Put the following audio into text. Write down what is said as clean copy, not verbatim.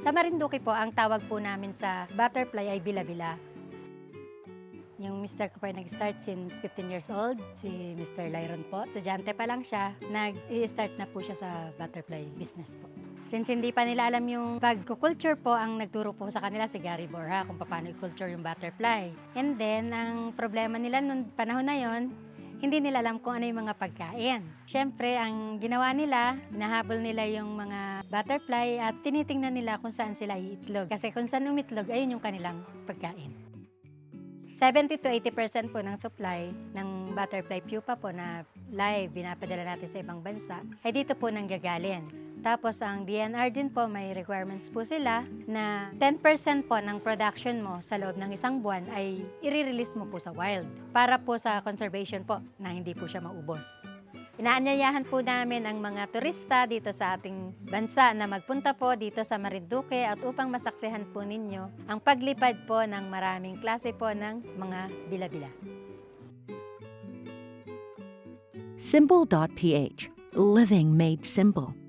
Sa Marinduque po, ang tawag po namin sa butterfly ay bila-bila. Yung Mr. ko po ay nag-start since 15 years old. Si Mr. Lyron po, estudyante pa lang siya, nag-i-start na po siya sa butterfly business po. Since hindi pa nila alam yung pag-culture po, ang nagturo po sa kanila si Gary Borja kung paano i-culture yung butterfly. And then, ang problema nila noong panahon na yon, hindi nila alam kung ano yung mga pagkain. Siyempre, ang ginawa nila, nahabol nila yung mga butterfly at tinitingnan nila kung saan sila iitlog. Kasi kung saan umitlog, ayun yung kanilang pagkain. 70 to 80% po ng supply ng butterfly pupa po na live binapadala natin sa ibang bansa ay dito po nanggagaling. Tapos ang DNR din po may requirements po sila na 10% po ng production mo sa loob ng isang buwan ay i-release mo po sa wild para po sa conservation po na hindi po siya maubos. Inaanyayahan po namin ang mga turista dito sa ating bansa na magpunta po dito sa Marinduque at upang masaksihan po ninyo ang paglipad po ng maraming klase po ng mga bila-bila. Simple.ph. Living made simple.